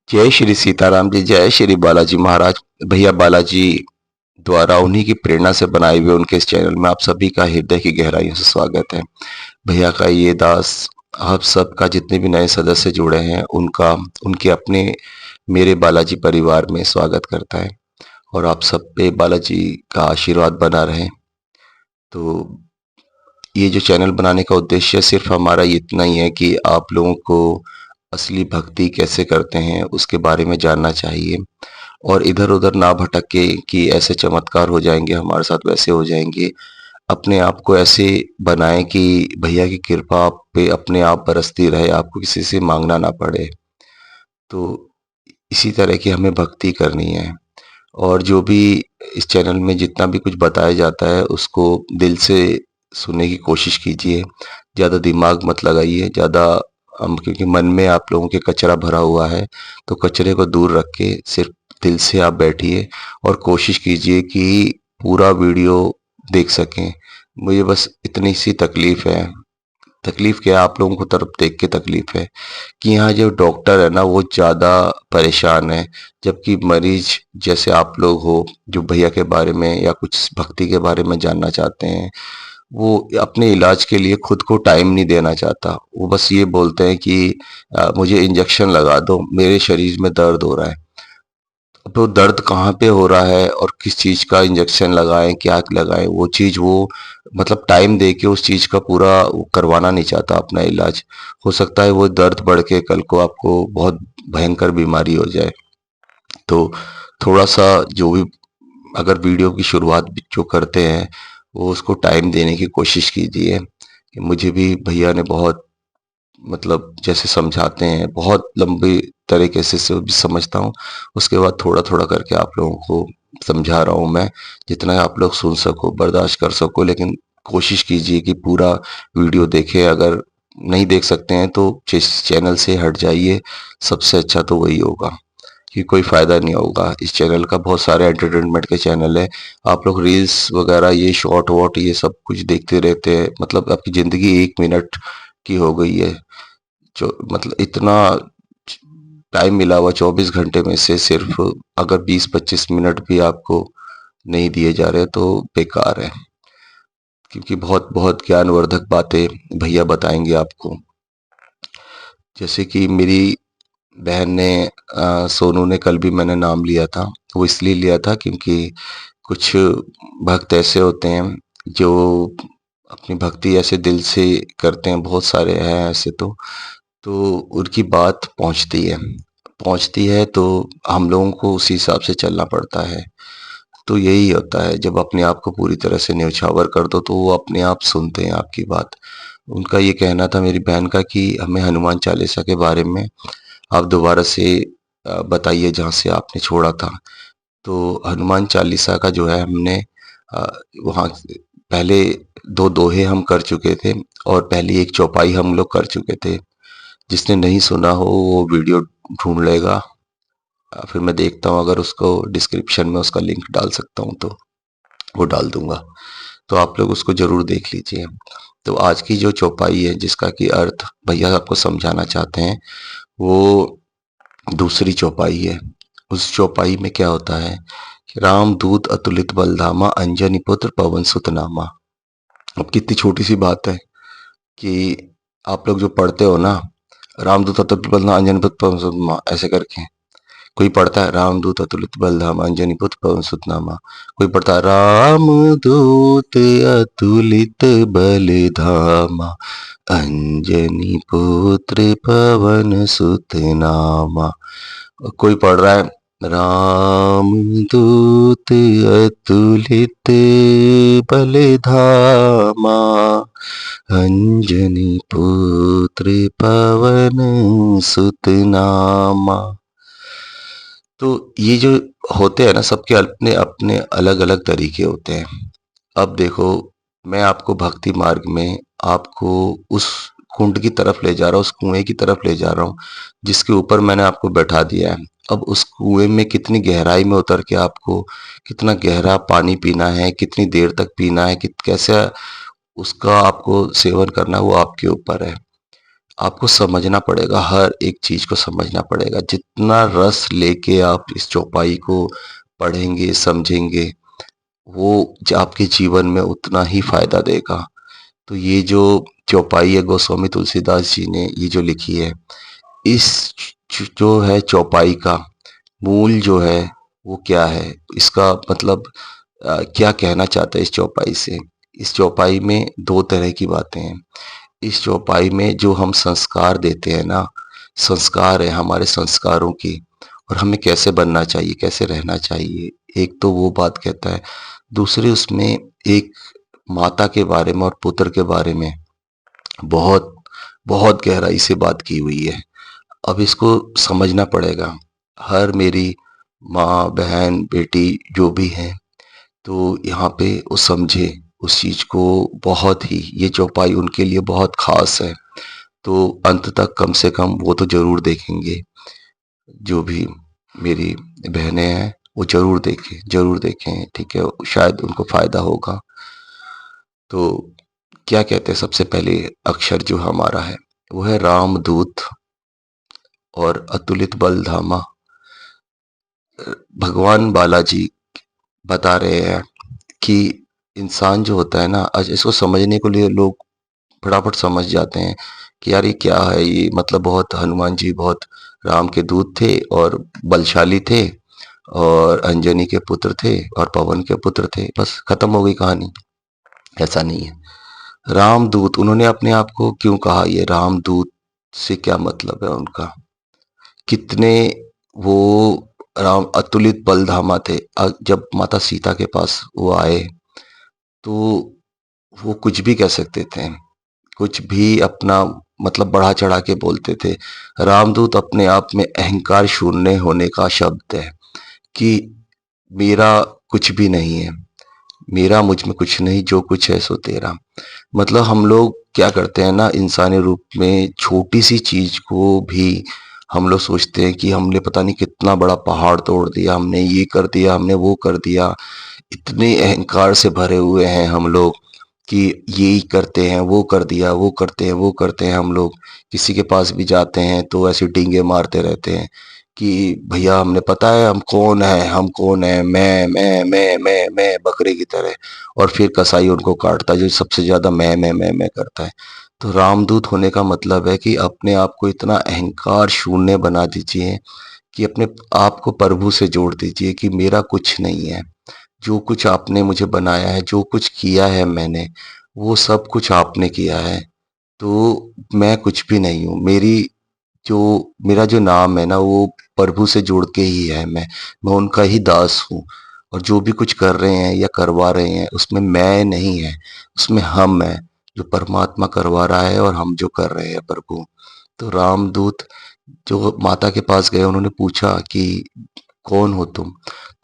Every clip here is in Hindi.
जय श्री सीताराम जी, जय श्री बालाजी महाराज। भैया बालाजी द्वारा उन्हीं की प्रेरणा से बनाए हुए उनके इस चैनल में आप सभी का हृदय की गहराइयों से स्वागत है। भैया का ये दास आप सबका जितने भी नए सदस्य जुड़े हैं उनका उनके अपने मेरे बालाजी परिवार में स्वागत करता है और आप सब पे बालाजी का आशीर्वाद बना रहे। तो ये जो चैनल बनाने का उद्देश्य सिर्फ हमारा इतना ही है कि आप लोगों को असली भक्ति कैसे करते हैं उसके बारे में जानना चाहिए और इधर-उधर ना भटके कि ऐसे चमत्कार हो जाएँगे हमारे साथ, वैसे हो जाएँगे। अपने आप को ऐसे बनाएँ कि भैया की कृपा आप पे अपने आप बरसती रहे, आपको किसी से माँगना ना पड़े। तो इसी तरह की हमें भक्ति करनी है और जो भी इस चैनल में जितना भी कुछ बताया जाता है उसको दिल से सुनने की कोशिश कीजिए। ज़्यादा दिमाग मत लगाइए, ज़्यादा क्योंकि मन में आप लोगों के कचरा भरा हुआ है, तो कचरे को दूर रख के सिर्फ दिल से आप बैठिए और कोशिश कीजिए कि पूरा वीडियो देख सकें। मुझे बस इतनी सी तकलीफ़ है। तकलीफ़ क्या है, आप लोगों को तरफ देख के तकलीफ़ है कि यहाँ जो डॉक्टर है ना वो ज़्यादा परेशान है, जबकि मरीज़ जैसे आप लोग हो जो भैया के बारे में या कुछ भक्ति के बारे में जानना चाहते हैं, वो अपने इलाज के लिए खुद को टाइम नहीं देना चाहता। वो बस ये बोलते हैं कि मुझे इंजेक्शन लगा दो, मेरे शरीर में दर्द हो रहा है। अब वो दर्द कहाँ पे हो रहा है और किस चीज़ का इंजेक्शन लगाएँ, क्या लगाएँ, वो चीज़ वो मतलब टाइम दे के उस चीज़ का पूरा वो करवाना नहीं चाहता अपना इलाज। हो सकता है वो दर्द बढ़ के कल को आपको बहुत भयंकर बीमारी हो जाए। तो थोड़ा-सा जो भी अगर वीडियो की शुरुआत भी जो करते हैं, वो उसको टाइम देने की कोशिश कीजिए। कि मुझे भी भैया ने बहुत मतलब जैसे समझाते हैं, बहुत लंबी तरीके से भी समझता हूँ। उसके बाद थोड़ा-थोड़ा करके आप लोगों को समझा रहा हूँ मैं, जितना आप लोग सुन सको, बर्दाश्त कर सको, लेकिन कोशिश कीजिए कि पूरा वीडियो देखें। अगर नहीं देख सकते हैं तो जिस चैनल से हट जाइए, सबसे अच्छा तो वही होगा। कि कोई फ़ायदा नहीं होगा। इस चैनल का बहुत सारे एंटरटेनमेंट के चैनल हैं। आप लोग रील्स वगैरह ये शॉर्ट वॉट ये सब कुछ देखते रहते हैं। मतलब आपकी ज़िंदगी 1 मिनट की हो गई है। जो मतलब इतना टाइम मिला हुआ 24 घंटे में से सिर्फ अगर 20-25 मिनट भी आपको नहीं दिए जा रहे तो बेकार है। क्योंकि बहुत-बहुत ज्ञानवर्धक बातें भैया बताएँगे आपको। जैसे कि मेरी बहन ने सोनू ने कल भी मैंने नाम लिया था। वो इसलिए लिया था क्योंकि कुछ भक्त ऐसे होते हैं जो अपनी भक्ति ऐसे दिल से करते हैं, बहुत सारे हैं ऐसे तो उनकी बात पहुँचती है तो हम लोगों को उसी हिसाब से चलना पड़ता है। तो यही होता है जब अपने आप को पूरी तरह से न्यौछावर कर दो तो वो अपने आप सुनते हैं आपकी बात। उनका ये कहना था मेरी बहन का कि हमें हनुमान चालीसा के बारे में आप दोबारा से बताइए जहाँ से आपने छोड़ा था। तो हनुमान चालीसा का जो है हमने अ, वहाँ पहले 2 दोहे हम कर चुके थे और पहली एक चौपाई हम लोग कर चुके थे। जिसने नहीं सुना हो वो वीडियो ढूँढ लेगा। फिर मैं देखता हूँ अगर उसको डिस्क्रिप्शन में उसका लिंक डाल सकता हूँ तो वो डाल दूँगा। तो आप लोग उसको ज़रूर देख लीजिए। तो आज की जो चौपाई है जिसका कि अर्थ भैया आपको समझाना चाहते हैं, वो दूसरी चौपाई है। उस चौपाई में क्या होता है कि रामदूत अतुलित बलधामा अंजनी पुत्र पवन सुत नामा। अब कितनी छोटी सी बात है कि आप लोग जो पढ़ते हो ना, रामदूत अतुलित बलधामा अंजनी पुत्र पवन सुत नामा ऐसे करके। कोई पढ़ता है रामदूत अतुलित बलधामा अंजनी पुत्र पवन सुत नामा। कोई पढ़ता है रामदूत अतुलित बलधामा अंजनी पुत्र पवन सुत नामा। कोई पढ़ रहा है राम दूत अतुलित बलधामा अंजनी पुत्र पवन सुत नामा। तो ये जो होते हैं ना सबके अपने अपने अलग अलग तरीके होते हैं। अब देखो मैं आपको भक्ति मार्ग में आपको उस कुंड की तरफ ले जा रहा हूँ, उस कुएं की तरफ ले जा रहा हूँ जिसके ऊपर मैंने आपको बैठा दिया है। अब उस कुएं में कितनी गहराई में उतर के आपको कितना गहरा पानी पीना है, कितनी देर तक पीना है, कैसे उसका आपको सेवन करना है वो आपके ऊपर है। आपको समझना पड़ेगा, हर एक चीज़ को समझना पड़ेगा। जितना रस लेके आप इस चौपाई को पढ़ेंगे, समझेंगे, वो आपके जीवन में उतना ही फ़ायदा देगा। तो ये जो चौपाई है गोस्वामी तुलसीदास जी ने ये जो लिखी है, इस जो है चौपाई का मूल जो है वो क्या है, इसका मतलब क्या कहना चाहता है इस चौपाई से। इस चौपाई में दो तरह की बातें हैं। इस चौपाई में जो हम संस्कार देते हैं ना, संस्कार है हमारे संस्कारों की, और हमें कैसे बनना चाहिए, कैसे रहना चाहिए, एक तो वो बात कहता है। दूसरी उसमें एक माता के बारे में और पुत्र के बारे में बहुत बहुत गहराई से बात की हुई है। अब इसको समझना पड़ेगा। हर मेरी माँ, बहन, बेटी जो भी हैं, तो यहाँ पे वो समझे उस चीज़ को, बहुत ही ये चौपाई उनके लिए बहुत ख़ास है। तो अंत तक कम से कम वो तो ज़रूर देखेंगे। जो भी मेरी बहनें हैं, वो ज़रूर देखें, ठीक है? शायद उनको फ़ायदा होगा। तो क्या कहते हैं सबसे पहले अक्षर जो हमारा है, वो है रामदूत और अतुलित बलधामा। भगवान बालाजी बता रहे हैं कि इंसान जो होता है ना, आज इसको समझने के लिए लोग फटाफट समझ जाते हैं कि यार ये क्या है, ये मतलब बहुत हनुमान जी बहुत राम के दूत थे और बलशाली थे और अंजनी के पुत्र थे और पवन के पुत्र थे, बस खत्म हो गई कहानी। ऐसा नहीं है। रामदूत, उन्होंने अपने आप को क्यों कहा, ये रामदूत से क्या मतलब है उनका, कितने वो राम अतुलित बलधामा थे। जब माता सीता के पास वो आए, तो वो कुछ भी कह सकते थे, कुछ भी अपना मतलब बढ़ा चढ़ा के बोलते थे। रामदूत अपने आप में अहंकार शून्य होने का शब्द है कि मेरा कुछ भी नहीं है, मेरा मुझ में कुछ नहीं, जो कुछ है सो तेरा। मतलब हम लोग क्या करते हैं ना, इंसानी रूप में छोटी सी चीज को भी हम लोग सोचते हैं कि हमने पता नहीं कितना बड़ा पहाड़ तोड़ दिया, हमने ये कर दिया, हमने वो कर दिया। इतने अहंकार से भरे हुए हैं हम लोग कि यही करते हैं, वो कर दिया, वो करते हैं, वो करते हैं। हम लोग किसी के पास भी जाते हैं तो ऐसे डींगे मारते रहते हैं कि भैया हमने पता है हम कौन है, हम कौन है, मैं बकरे की तरह। और फिर कसाई उनको काटता है जो सबसे ज्यादा मैं करता है। तो रामदूत होने का मतलब है कि अपने आप को इतना अहंकार शून्य बना दीजिए कि अपने आप को प्रभु से जोड़ दीजिए कि मेरा कुछ नहीं है। जो कुछ आपने मुझे बनाया है, जो कुछ किया है मैंने, वो सब कुछ आपने किया है। तो मैं कुछ भी नहीं हूँ। जो मेरा जो नाम है ना, वो प्रभु से जुड़ के ही है। मैं उनका ही दास हूँ। और जो भी कुछ कर रहे हैं या करवा रहे हैं, उसमें मैं नहीं है, उसमें हम है। जो परमात्मा करवा रहा है और हम जो कर रहे हैं, प्रभु। तो रामदूत जो माता के पास गए, उन्होंने पूछा कि कौन हो तुम?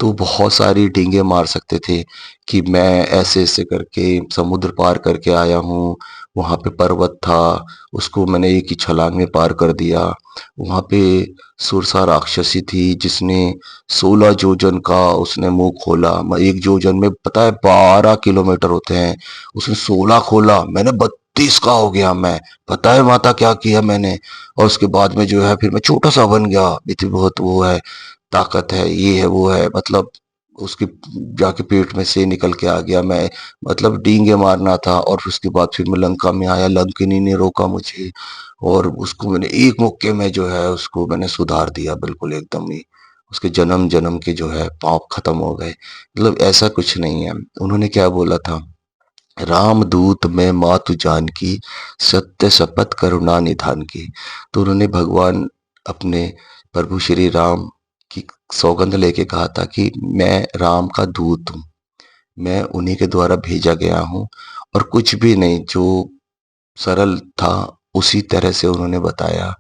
तो बहुत सारी डींगे मार सकते थे कि मैं ऐसे ऐसे करके समुद्र पार करके आया हूँ, वहां पे पर्वत था, उसको मैंने एक ही छलांग में पार कर दिया। वहां पे सुरसा राक्षसी थी जिसने 16 योजन का उसने मुंह खोला। एक योजन में पता है 12 किलोमीटर होते हैं, उसने 16 खोला, मैंने 32 का हो गया मैं। पता है माता क्या किया मैंने? और उसके बाद में जो है फिर मैं छोटा सा बन गया। इतनी बहुत वो है, ताकत है, ये है, वो है, मतलब उसके जाके पेट में से निकल के आ गया मैं। मतलब डींगे मारना था। और उसके बाद फिर मैं लंका में आया, लंकिनी ने रोका मुझे और उसको मैंने एक मुक्के में जो है उसको मैंने सुधार दिया, बिल्कुल एकदम ही। उसके जन्म जन्म के जो है पाप खत्म हो गए। मतलब ऐसा कुछ नहीं है। उन्होंने क्या बोला था, रामदूत मैं मातु जानकी, सत्य शपथ करुणा निधान की। तो उन्होंने भगवान अपने प्रभु श्री राम की सौगंध लेके कहा था कि मैं राम का दूत हूँ, मैं उन्हीं के द्वारा भेजा गया हूँ। और कुछ भी नहीं, जो सरल था उसी तरह से उन्होंने बताया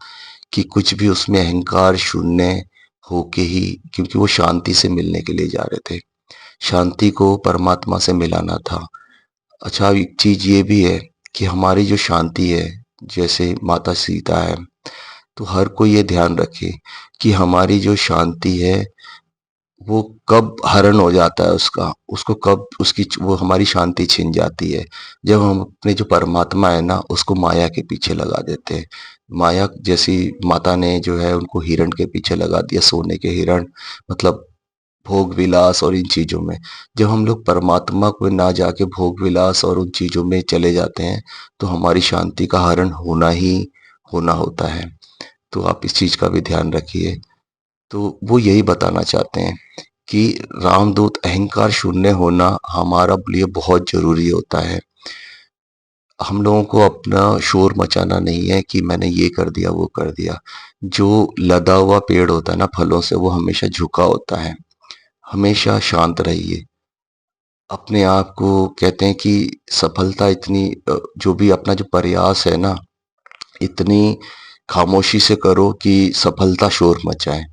कि कुछ भी उसमें अहंकार शून्य होके ही, क्योंकि वो शांति से मिलने के लिए जा रहे थे, शांति को परमात्मा से मिलाना था। अच्छा, एक चीज ये भी है कि हमारी जो शांति है, जैसे माता सीता है, तो हर कोई ये ध्यान रखे कि हमारी जो शांति है वो कब हरण हो जाता है उसका, उसको कब उसकी वो हमारी शांति छिन जाती है, जब हम अपने जो परमात्मा है ना उसको माया के पीछे लगा देते हैं। माया जैसी माता ने जो है उनको हिरण के पीछे लगा दिया, सोने के हिरण, मतलब भोग विलास और इन चीजों में। जब हम लोग परमात्मा को ना जाके भोग विलास और उन चीजों में चले जाते हैं तो हमारी शांति का हरण होना ही होना होता है। तो आप इस चीज का भी ध्यान रखिए। तो वो यही बताना चाहते हैं कि रामदूत अहंकार शून्य होना हमारा लिए बहुत जरूरी होता है। हम लोगों को अपना शोर मचाना नहीं है कि मैंने ये कर दिया वो कर दिया। जो लदा हुआ पेड़ होता है ना फलों से, वो हमेशा झुका होता है। हमेशा शांत रहिए। अपने आप को कहते हैं कि सफलता इतनी जो भी अपना जो प्रयास है ना, इतनी खामोशी से करो कि सफलता शोर मचाए।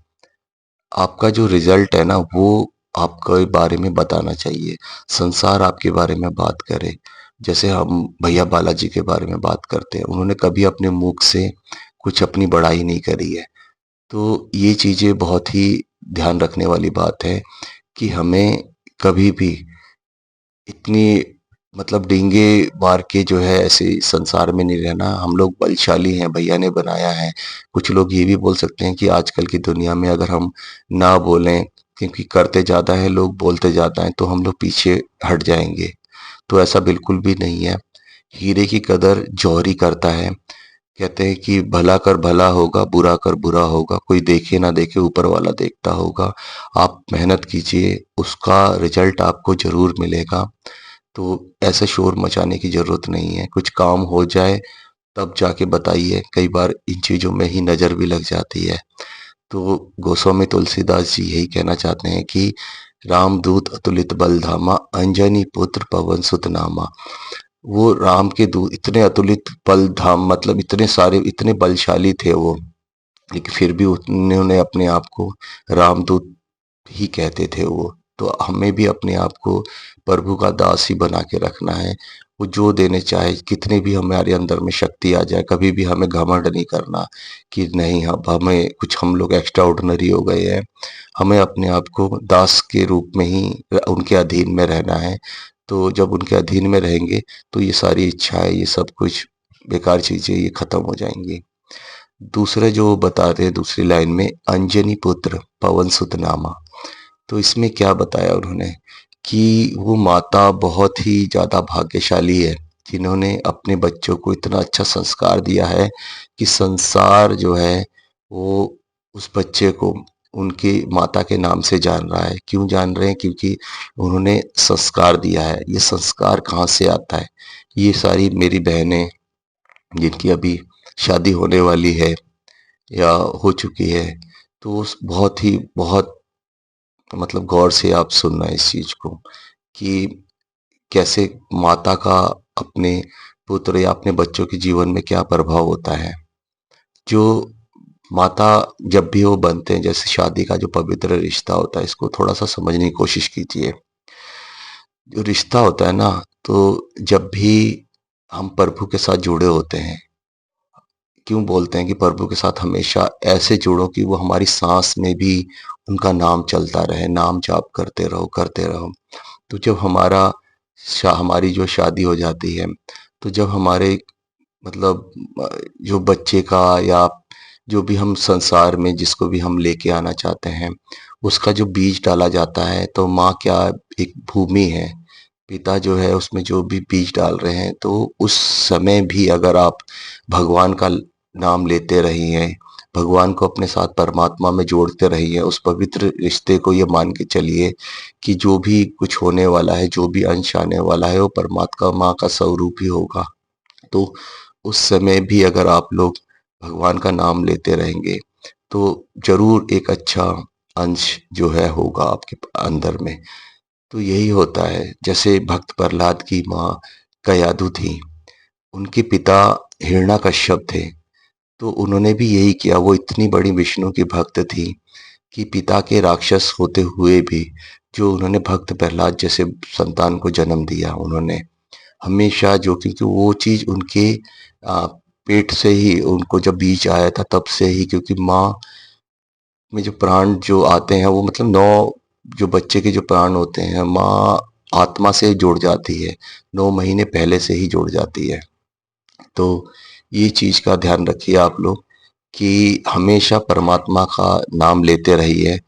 आपका जो रिजल्ट है ना वो आपके बारे में बताना चाहिए। संसार आपके बारे में बात करे। जैसे हम भैया बालाजी के बारे में बात करते हैं, उन्होंने कभी अपने मुख से कुछ अपनी बड़ाई नहीं करी है। तो ये चीजें बहुत ही ध्यान रखने वाली बात है कि हमें कभी भी इतनी मतलब डींगे मार के जो है ऐसे संसार में नहीं रहना। हम लोग बलशाली हैं, भैया ने बनाया है। कुछ लोग ये भी बोल सकते हैं कि आजकल की दुनिया में अगर हम ना बोलें, क्योंकि करते ज़्यादा है लोग, बोलते ज़्यादा हैं, तो हम लोग पीछे हट जाएंगे। तो ऐसा बिल्कुल भी नहीं है। हीरे की कदर जौहरी करता है। कहते हैं कि भला कर भला होगा, बुरा कर बुरा होगा, कोई देखे ना देखे ऊपर वाला देखता होगा। आप मेहनत कीजिए, उसका रिजल्ट आपको ज़रूर मिलेगा। तो ऐसे शोर मचाने की ज़रूरत नहीं है। कुछ काम हो जाए तब जाके बताइए। कई बार इन चीज़ों में ही नज़र भी लग जाती है। तो गोस्वामी तुलसीदास जी यही कहना चाहते हैं कि रामदूत अतुलित बल धामा, अंजनी पुत्र पवन सुत नामा। वो राम के दूत इतने अतुलित बल धाम, मतलब इतने सारे इतने बलशाली थे वो, लेकिन फिर भी उन्होंने अपने आप को रामदूत ही कहते थे वो। तो हमें भी अपने आप को प्रभु का दास ही बना के रखना है। वो जो देने चाहे, कितने भी हमारे अंदर में शक्ति आ जाए, कभी भी हमें घमंड नहीं करना कि नहीं अब हमें कुछ, हम लोग एक्स्ट्रा ऑर्डिनरी हो गए हैं। हमें अपने आप को दास के रूप में ही उनके अधीन में रहना है। तो जब उनके अधीन में रहेंगे तो ये सारी इच्छाएं, ये सब कुछ बेकार चीजें ये खत्म हो जाएंगी। दूसरे जो बताते हैं दूसरी लाइन में, अंजनी पुत्र पवन सुत नामा। तो इसमें क्या बताया उन्होंने कि वो माता बहुत ही ज़्यादा भाग्यशाली है, जिन्होंने अपने बच्चों को इतना अच्छा संस्कार दिया है कि संसार जो है वो उस बच्चे को उनकी माता के नाम से जान रहा है। क्यों जान रहे हैं? क्योंकि उन्होंने संस्कार दिया है। ये संस्कार कहाँ से आता है? ये सारी मेरी बहनें जिनकी अभी शादी होने वाली है या हो चुकी है, तो बहुत ही बहुत मतलब गौर से आप सुनना इस चीज को कि कैसे माता का अपने पुत्र या अपने बच्चों के जीवन में क्या प्रभाव होता है। जो माता जब भी वो बनते हैं, जैसे शादी का जो पवित्र रिश्ता होता है, इसको थोड़ा सा समझने की कोशिश कीजिए। जो रिश्ता होता है ना, तो जब भी हम प्रभु के साथ जुड़े होते हैं, क्यों बोलते हैं कि प्रभु के साथ हमेशा ऐसे जुड़ो कि वो हमारी सांस में भी उनका नाम चलता रहे, नाम जाप करते रहो करते रहो। तो जब हमारी जो शादी हो जाती है, तो जब हमारे मतलब जो बच्चे का या जो भी हम संसार में जिसको भी हम लेके आना चाहते हैं, उसका जो बीज डाला जाता है, तो माँ क्या एक भूमि है, पिता जो है उसमें जो भी बीज डाल रहे हैं, तो उस समय भी अगर आप भगवान का नाम लेते रहिए, भगवान को अपने साथ परमात्मा में जोड़ते रहिए, उस पवित्र रिश्ते को ये मान के चलिए कि जो भी कुछ होने वाला है, जो भी अंश आने वाला है, वो परमात्मा माँ का स्वरूप ही होगा। तो उस समय भी अगर आप लोग भगवान का नाम लेते रहेंगे, तो ज़रूर एक अच्छा अंश जो है होगा आपके अंदर में। तो यही होता है। जैसे भक्त प्रहलाद की माँ कयाधु थी, उनके पिता हिरण्याकश्यप थे, तो उन्होंने भी यही किया। वो इतनी बड़ी विष्णु की भक्त थी कि पिता के राक्षस होते हुए भी जो उन्होंने भक्त प्रहलाद जैसे संतान को जन्म दिया, उन्होंने हमेशा जो, क्योंकि वो चीज़ उनके अ, पेट से ही उनको जब बीज आया था तब से ही, क्योंकि माँ में जो प्राण जो आते हैं वो मतलब 9 जो बच्चे के जो प्राण होते हैं, माँ आत्मा से जुड़ जाती है, 9 महीने पहले से ही जुड़ जाती है। तो ये चीज़ का ध्यान रखिए आप लोग कि हमेशा परमात्मा का नाम लेते रहिए।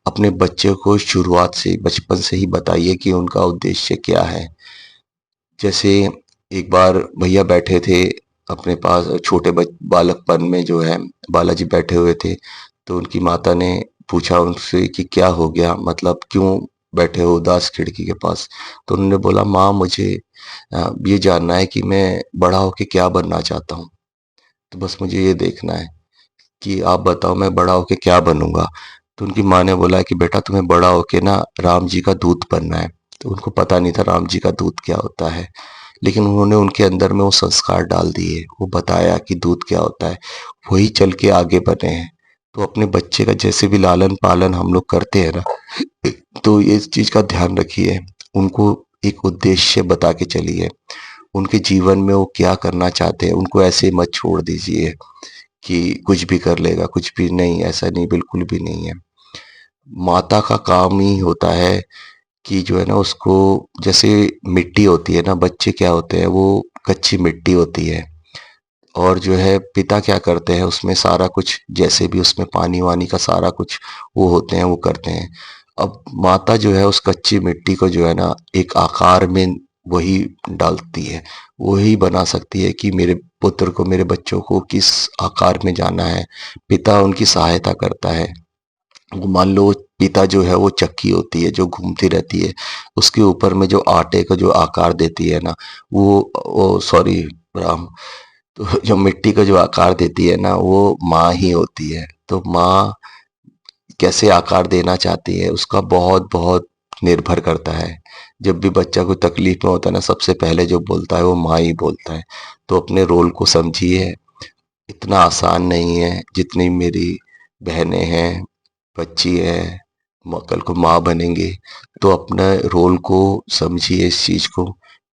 अपने बच्चे को शुरुआत से बचपन से ही बताइए कि उनका उद्देश्य क्या है। जैसे एक बार भैया बैठे थे अपने पास, छोटे बालकपन में जो है बालाजी बैठे हुए थे, तो उनकी माता ने पूछा उनसे कि क्या हो गया, मतलब क्यों बैठे हो उदास खिड़की के पास। तो उन्होंने बोला, माँ मुझे ये जानना है कि मैं बड़ा होके क्या बनना चाहता हूँ, तो बस मुझे ये देखना है कि आप बताओ मैं बड़ा होके क्या बनूंगा। तो उनकी माँ ने बोला कि बेटा तुम्हें बड़ा होके ना राम जी का दूत बनना है। तो उनको पता नहीं था राम जी का दूत क्या होता है, लेकिन उन्होंने उनके अंदर में वो संस्कार डाल दिए, वो बताया कि दूध क्या होता है, वही चल के आगे बढ़े हैं। तो अपने बच्चे का जैसे भी लालन पालन हम लोग करते हैं ना, तो ये इस चीज का ध्यान रखिए, उनको एक उद्देश्य बता के चलिए, उनके जीवन में वो क्या करना चाहते हैं, उनको ऐसे मत छोड़ दीजिए कि कुछ भी कर लेगा, कुछ भी नहीं, ऐसा नहीं, बिल्कुल भी नहीं है। माता का काम ही होता है कि जो है ना उसको, जैसे मिट्टी होती है ना, बच्चे क्या होते हैं, वो कच्ची मिट्टी होती है, और जो है पिता क्या करते हैं उसमें सारा कुछ, जैसे भी उसमें पानी वानी का सारा कुछ वो होते हैं, वो करते हैं। अब माता जो है उस कच्ची मिट्टी को जो है ना एक आकार में वही डालती है, वही बना सकती है कि मेरे पुत्र को, मेरे बच्चों को किस आकार में जाना है। पिता उनकी सहायता करता है। वो मान लो पिता जो है वो चक्की होती है जो घूमती रहती है, उसके ऊपर में जो आटे का जो आकार देती है ना, वो सॉरी राम, तो जो मिट्टी का जो आकार देती है ना वो माँ ही होती है। तो माँ कैसे आकार देना चाहती है उसका बहुत बहुत निर्भर करता है। जब भी बच्चा कोई तकलीफ में होता है ना, सबसे पहले जो बोलता है वो माँ ही बोलता है। तो अपने रोल को समझिए, इतना आसान नहीं है। जितनी मेरी बहनें हैं, बच्ची है, कल को माँ बनेंगे, तो अपने रोल को समझिए, इस चीज को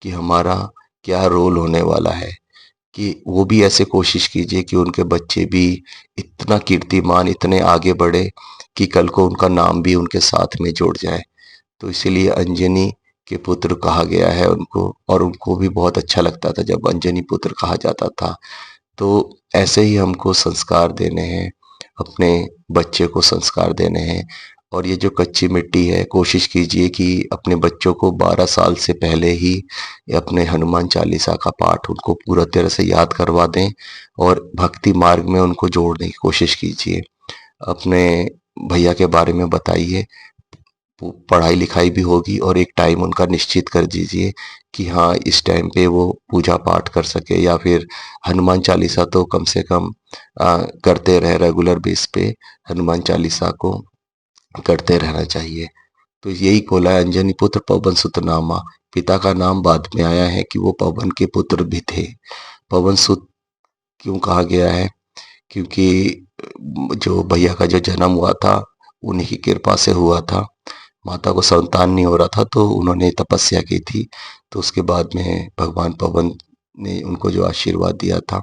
कि हमारा क्या रोल होने वाला है, कि वो भी ऐसे कोशिश कीजिए कि उनके बच्चे भी इतना कीर्तिमान, इतने आगे बढ़े कि कल को उनका नाम भी उनके साथ में जुड़ जाए। तो इसीलिए अंजनी के पुत्र कहा गया है उनको, और उनको भी बहुत अच्छा लगता था जब अंजनी पुत्र कहा जाता था। तो ऐसे ही हमको संस्कार देने हैं, अपने बच्चे को संस्कार देने हैं। और ये जो कच्ची मिट्टी है, कोशिश कीजिए कि अपने बच्चों को 12 साल से पहले ही अपने हनुमान चालीसा का पाठ उनको पूरा तरह से याद करवा दें, और भक्ति मार्ग में उनको जोड़ने की कोशिश कीजिए। अपने भैया के बारे में बताइए, पढ़ाई लिखाई भी होगी, और एक टाइम उनका निश्चित कर दीजिए कि हाँ इस टाइम पे वो पूजा पाठ कर सके, या फिर हनुमान चालीसा तो कम से कम करते रहे, रेगुलर बेस पे हनुमान चालीसा को करते रहना चाहिए। तो यही बोला है, अंजनी पुत्र पवन सुत नामा। पिता का नाम बाद में आया है कि वो पवन के पुत्र भी थे। पवन सुत क्यों कहा गया है, क्योंकि जो भैया का जो जन्म हुआ था उन्हीं की कृपा से हुआ था। माता को संतान नहीं हो रहा था तो उन्होंने तपस्या की थी, तो उसके बाद में भगवान पवन ने उनको जो आशीर्वाद दिया था,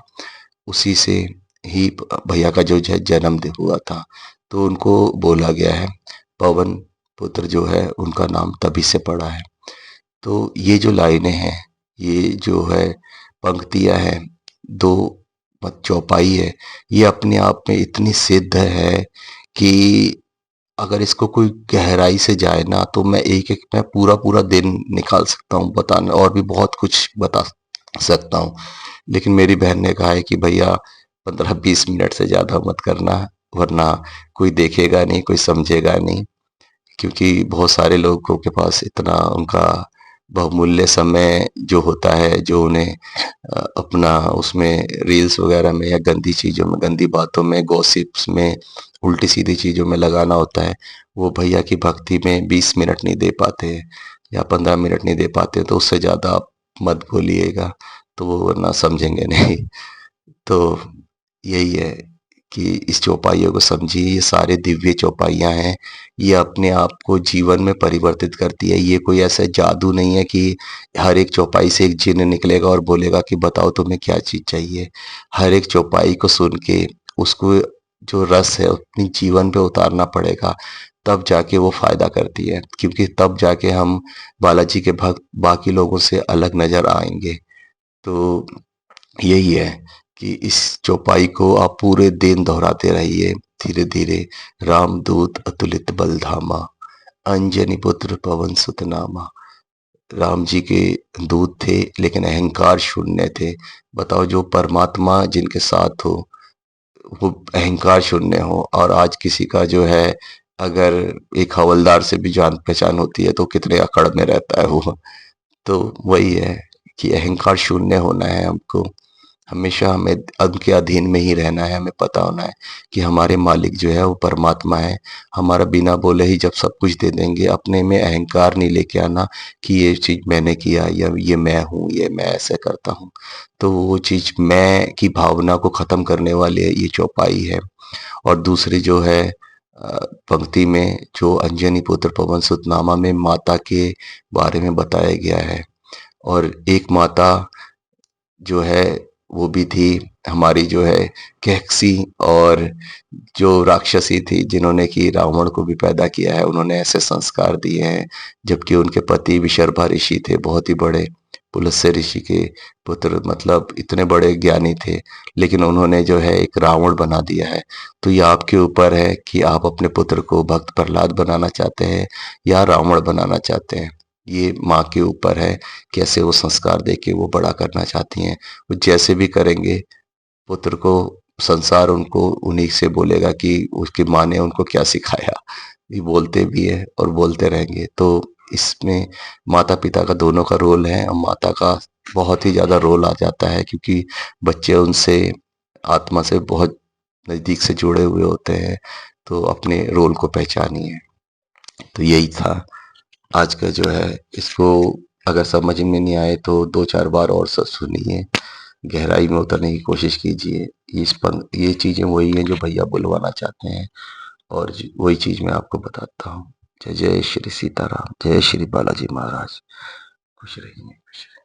उसी से ही भैया का जो जन्म हुआ था। तो उनको बोला गया है पवन पुत्र, जो है उनका नाम तभी से पड़ा है। तो ये जो लाइनें हैं, ये जो है पंक्तियां हैं, दो चौपाई है, ये अपने आप में इतनी सिद्ध है कि अगर इसको कोई गहराई से जाए ना, तो मैं पूरा पूरा दिन निकाल सकता हूँ बताने, और भी बहुत कुछ बता सकता हूँ। लेकिन मेरी बहन ने कहा है कि भैया 15-20 मिनट से ज़्यादा मत करना, वरना कोई देखेगा नहीं, कोई समझेगा नहीं। क्योंकि बहुत सारे लोगों के पास इतना उनका बहुमूल्य समय जो होता है, जो उन्हें अपना उसमें रील्स वगैरह में या गंदी चीज़ों में, गंदी बातों में, गॉसिप्स में, उल्टी सीधी चीज़ों में लगाना होता है। वो भैया की भक्ति में 20 मिनट नहीं दे पाते हैं या 15 मिनट नहीं दे पाते, तो उससे ज़्यादा आप मत बोलिएगा, तो वो वरना समझेंगे नहीं। तो यही है कि इस चौपाइयों को समझिए, ये सारे दिव्य चौपाइयाँ हैं, ये अपने आप को जीवन में परिवर्तित करती है। ये कोई ऐसा जादू नहीं है कि हर एक चौपाई से एक जिन्न निकलेगा और बोलेगा कि बताओ तुम्हें क्या चीज़ चाहिए। हर एक चौपाई को सुन के उसको जो रस है अपनी जीवन पे उतारना पड़ेगा, तब जाके वो फ़ायदा करती है, क्योंकि तब जाके हम बालाजी के भक्त बाकी लोगों से अलग नज़र आएँगे। तो यही है कि इस चौपाई को आप पूरे दिन दोहराते रहिए, धीरे-धीरे। रामदूत अतुलित बल धामा, अंजनी पुत्र पवन सुत नामा। राम जी के दूत थे लेकिन अहंकार शून्य थे। बताओ, जो परमात्मा जिनके साथ हो वो अहंकार शून्य हो, और आज किसी का जो है, अगर एक हवलदार से भी जान पहचान होती है तो कितने अकड़ में रहता है वो। तो वही है कि अहंकार शून्य होना है हमको। हमेशा हमें उनके अधीन में ही रहना है। हमें पता होना है कि हमारे मालिक जो है वो परमात्मा है। हमारा बिना बोले ही जब सब कुछ दे देंगे। अपने में अहंकार नहीं लेके आना कि ये चीज़ मैंने किया, या ये मैं हूँ, ये मैं ऐसे करता हूँ। तो वो चीज़ मैं की भावना को ख़त्म करने वाली ये चौपाई है। और दूसरी जो है पंक्ति में जो अंजनी पुत्र पवन सुत नामा में माता के बारे में बताया गया है। और एक माता जो है वो भी थी हमारी, जो है कैकसी, और जो राक्षसी थी जिन्होंने कि रावण को भी पैदा किया है। उन्होंने ऐसे संस्कार दिए हैं, जबकि उनके पति विशर्भा ऋषि थे, बहुत ही बड़े पुलस्त्य ऋषि के पुत्र, मतलब इतने बड़े ज्ञानी थे, लेकिन उन्होंने जो है एक रावण बना दिया है। तो ये आपके ऊपर है कि आप अपने पुत्र को भक्त प्रहलाद बनाना चाहते हैं या रावण बनाना चाहते हैं। ये माँ के ऊपर है, कैसे वो संस्कार देके वो बड़ा करना चाहती हैं। वो जैसे भी करेंगे, पुत्र को संसार उनको उन्हीं से बोलेगा कि उसकी माँ ने उनको क्या सिखाया। ये बोलते भी है और बोलते रहेंगे। तो इसमें माता-पिता का दोनों का रोल है, और माता का बहुत ही ज़्यादा रोल आ जाता है, क्योंकि बच्चे उनसे आत्मा से बहुत नज़दीक से जुड़े हुए होते हैं। तो अपने रोल को पहचानिए। तो यही था आज का जो है। इसको अगर समझ में नहीं आए तो 2-4 बार और सुनिए, गहराई में उतरने की कोशिश कीजिए। ये चीज़ें वही हैं जो भैया बुलवाना चाहते हैं, और वही चीज़ मैं आपको बताता हूँ। जय जय श्री सीताराम, जय श्री बालाजी महाराज। खुश रहिए, खुश रहिए।